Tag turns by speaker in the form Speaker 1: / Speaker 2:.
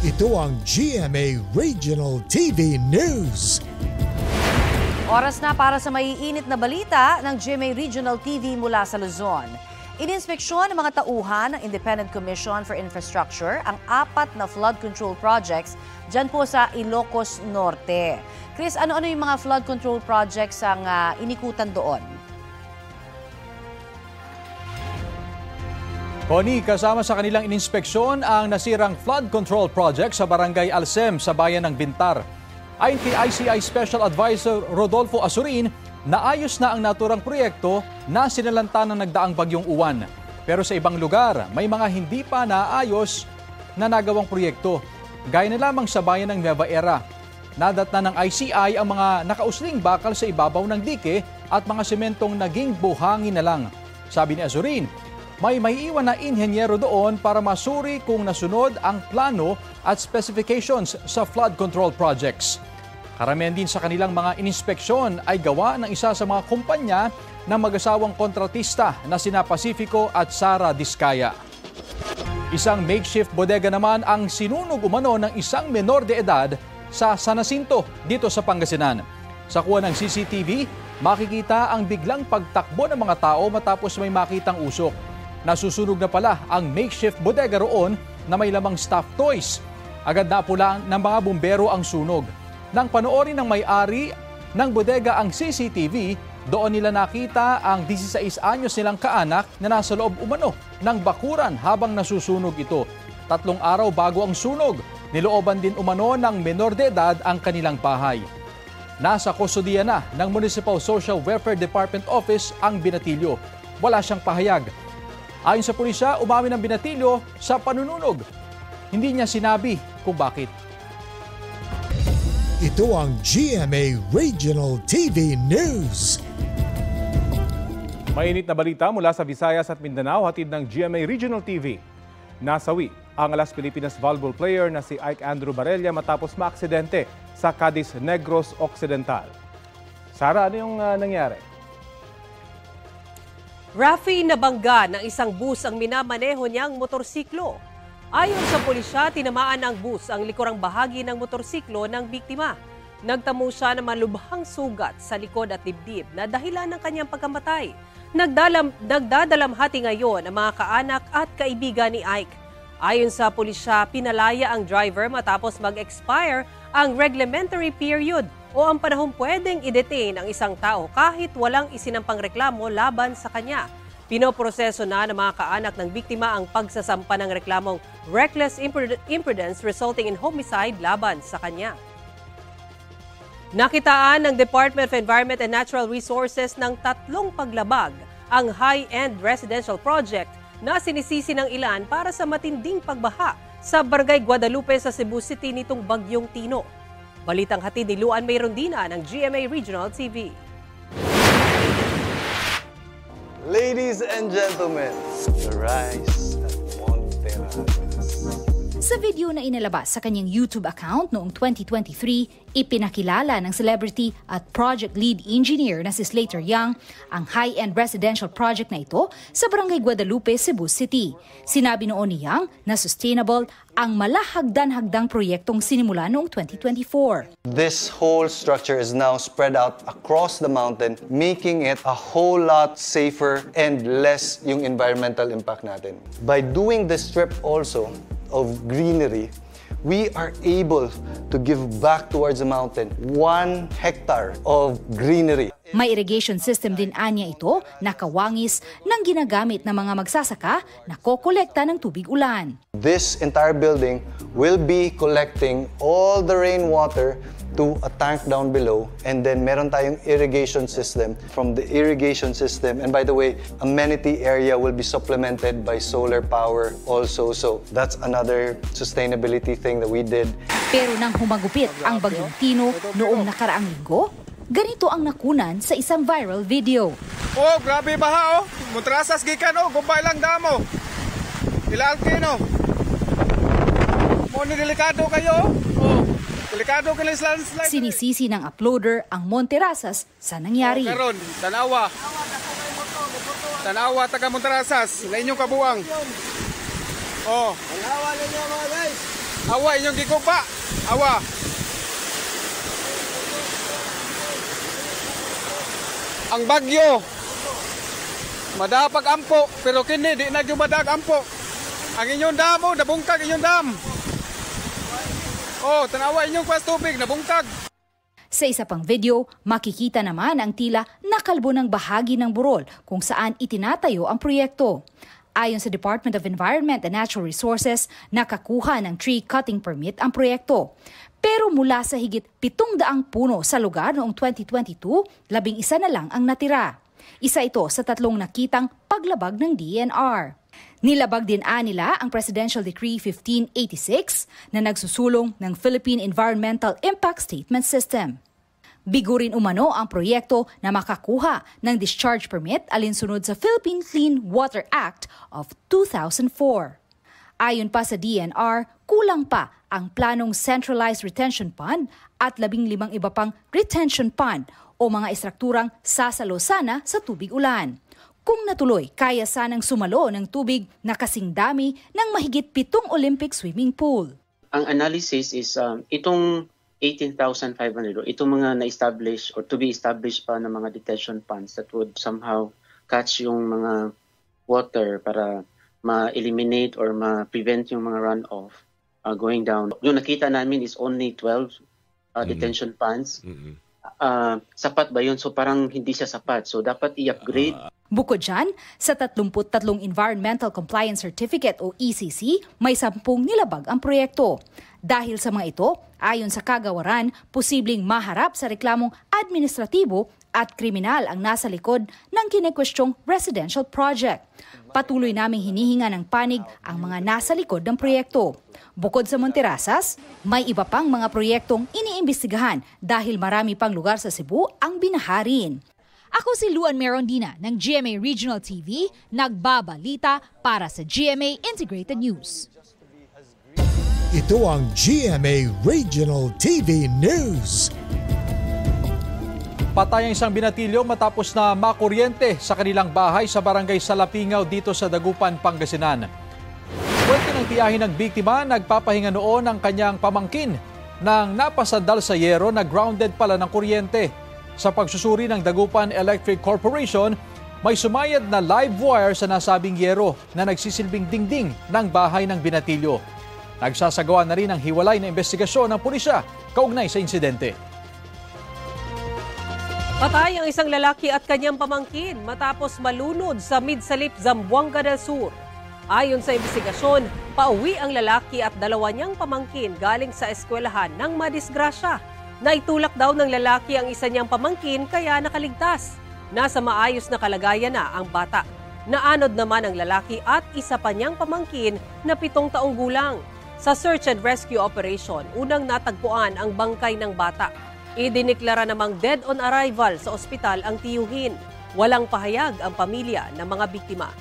Speaker 1: Ito ang GMA Regional TV News.
Speaker 2: Oras na para sa maiinit na balita ng GMA Regional TV mula sa Luzon. Ininspeksyon ng mga tauhan ng Independent Commission for Infrastructure ang 4 na flood control projects dyan po sa Ilocos Norte. Chris, ano-ano yung mga flood control projects ang inikutan doon?
Speaker 3: Connie, kasama sa kanilang ininspeksyon ang nasirang flood control project sa Barangay Alsem sa bayan ng Bintar. Ayon kay ICI Special Advisor Rodolfo Asurin, naayos na ang naturang proyekto na sinalanta ng nagdaang bagyong Uwan. Pero sa ibang lugar, may mga hindi pa naayos na nagawang proyekto. Gaya na lamang sa bayan ng Nueva Era. Nadatna ng ICI ang mga nakausling bakal sa ibabaw ng dike at mga sementong naging buhangin na lang. Sabi ni Asurin, may maiiwan na inhenyero doon para masuri kung nasunod ang plano at specifications sa flood control projects. Karamihan din sa kanilang mga ininspeksyon ay gawa ng isa sa mga kumpanya ng mag-asawang kontratista na sina Pacifico at Sara Diskaya. Isang makeshift bodega naman ang sinunog umano ng isang menor de edad sa San Jacinto dito sa Pangasinan. Sa kuha ng CCTV, makikita ang biglang pagtakbo ng mga tao matapos may makitang usok. Nasusunog na pala ang makeshift bodega roon na may lamang stuffed toys. Agad na pula ng mga bumbero ang sunog. Nang panoorin ng may-ari ng bodega ang CCTV, doon nila nakita ang 16 anyos nilang kaanak na nasa loob umano ng bakuran habang nasusunog ito. 3 araw bago ang sunog, nilooban din umano ng menor de edad ang kanilang bahay. Nasa kustodiya na ng Municipal Social Welfare Department Office ang binatilyo. Wala siyang pahayag. Ayon sa pulisya, umamin ang binatilyo sa panununog. Hindi niya sinabi kung bakit.
Speaker 1: Ito ang GMA Regional TV News.
Speaker 4: Mainit na balita mula sa Visayas at Mindanao, hatid ng GMA Regional TV. Nasawi ang Las Pilipinas volleyball player na si Ike Andrew Barella matapos maaksidente sa Cadiz Negros Occidental. Sara, ano yung nangyari?
Speaker 5: Rafi, nabangga ng isang bus ang minamaneho niyang motorsiklo. Ayon sa pulisya, tinamaan ng bus ang likurang bahagi ng motorsiklo ng biktima. Nagtamo siya ng malubhang sugat sa likod at dibdib na dahilan ng kanyang pagkamatay. Nagdadalamhati ngayon ang mga kaanak at kaibigan ni Ike. Ayon sa pulisya, pinalaya ang driver matapos mag-expire ang reglementary period o ang panahong pwedeng i-detain ang isang tao kahit walang isinampang reklamo laban sa kanya. Pinoproseso na ng mga kaanak ng biktima ang pagsasampa ng reklamong reckless imprudence resulting in homicide laban sa kanya. Nakitaan ng Department of Environment and Natural Resources ng 3 paglabag ang high-end residential project na sinisisi ng ilan para sa matinding pagbaha sa Barangay Guadalupe sa Cebu City nitong Bagyong Tino. Balitang hatid ni Luan Mayrondina ng GMA Regional TV.
Speaker 6: Ladies and gentlemen, the rise at Monterrey.
Speaker 7: Sa video na inilabas sa kanyang YouTube account noong 2023, ipinakilala ng celebrity at project lead engineer na si Slater Young ang high-end residential project na ito sa Barangay Guadalupe, Cebu City. Sinabi noon ni Young na sustainable ang malahagdan-hagdang proyektong sinimula noong 2024.
Speaker 6: This whole structure is now spread out across the mountain, making it a whole lot safer and less yung environmental impact natin. By doing this strip also of greenery, we are able to give back towards the mountain 1 hectare of greenery.
Speaker 7: May irrigation system din anya ito na kawangis ng ginagamit ng mga magsasaka na kokolekta ng tubig ulan.
Speaker 6: This entire building will be collecting all the rainwater to a tank down below, and then meron tayong irrigation system. From the irrigation system, and by the way, amenity area will be supplemented by solar power also. So that's another sustainability thing that we did.
Speaker 7: Pero nang humagupit ang Bagyong Tino noong nakaraang linggo, ganito ang nakunan sa isang viral video.
Speaker 8: Oh, grabe baha oh. Mutrasas gikan oh, gumbay lang damo. Ilalkin oh. Mo ni delikado kayo oh. Delikado kayo slide.
Speaker 7: Sinisisi ng uploader ang Monterrasas sa nangyari.
Speaker 8: Oh, karon, Tanawa taga Monterrasas, sa inyong kabuang. Oh. Tanawa ninyo mga guys. Awa inyong gikupa. Awa. Ang bagyo. Madapag ampo, pero kini di na yung madag ampo. Ang inyong damo, nabungkag inyong dam. Oh, tanawa inyong kwas tubig, nabungkag.
Speaker 7: Sa isa pang video, makikita naman ang tila nakalbo ng bahagi ng burol kung saan itinatayo ang proyekto. Ayon sa Department of Environment and Natural Resources, nakakuha ng tree cutting permit ang proyekto. Pero mula sa higit 700 puno sa lugar noong 2022, 11 na lang ang natira. Isa ito sa 3 nakitang paglabag ng DNR. Nilabag din nila ang Presidential Decree 1586 na nagsusulong ng Philippine Environmental Impact Statement System. Bigo rin umano ang proyekto na makakuha ng discharge permit alinsunod sa Philippine Clean Water Act of 2004. Ayon pa sa DNR, kulang pa ang planong Centralized Retention Pond at 15 iba pang retention pond o mga estrukturang sasalo sana sa tubig ulan. Kung natuloy, kaya sanang sumalo ng tubig na kasing dami ng mahigit 7 Olympic swimming pool.
Speaker 9: Ang analysis is itong 18,500 or itong mga na-establish or to be established pa ng mga detention ponds that would somehow catch yung mga water para ma-eliminate or ma-prevent yung mga runoff going down. Yung nakita namin is only 12 detention ponds. Sapat ba yun? So parang hindi siya sapat. So dapat i-upgrade.
Speaker 7: Bukod dyan, sa 33 Environmental Compliance Certificate o ECC, may 10 nilabag ang proyekto. Dahil sa mga ito, ayon sa kagawaran, posibleng maharap sa reklamong administratibo at kriminal ang nasa likod ng kinekwestiyong residential project. Patuloy naming hinihinga ng panig ang mga nasa likod ng proyekto. Bukod sa Monterrasas, may iba pang mga proyektong iniimbestigahan dahil marami pang lugar sa Cebu ang binaharin. Ako si Luan Merondina ng GMA Regional TV, nagbabalita para sa GMA Integrated News.
Speaker 1: Ito ang GMA Regional TV News.
Speaker 3: Patay ang isang binatilyo matapos na makuryente sa kanilang bahay sa barangay Salapingaw dito sa Dagupan, Pangasinan. Kwento ng tiyahin ng biktima, nagpapahinga noon ang kanyang pamangkin nang napasandal sa yero na grounded pala ng kuryente. Sa pagsusuri ng Dagupan Electric Corporation, may sumayad na live wire sa nasabing yero na nagsisilbing dingding ng bahay ng binatilyo. Nagsasagawa na rin ang hiwalay na investigasyon ng pulisya kaugnay sa insidente.
Speaker 5: Patay ang isang lalaki at kanyang pamangkin matapos malunod sa Midsalip, Zamboanga del Sur. Ayon sa investigasyon, pauwi ang lalaki at 2 niyang pamangkin galing sa eskwelahan ng madisgrasya. Naitulak daw ng lalaki ang isa niyang pamangkin kaya nakaligtas. Nasa maayos na kalagayan na ang bata. Naanod naman ang lalaki at isa pa niyang pamangkin na 7 taong gulang. Sa search and rescue operation, unang natagpuan ang bangkay ng bata. Idiniklara namang dead on arrival sa ospital ang tiyuhin. Walang pahayag ang pamilya ng mga biktima.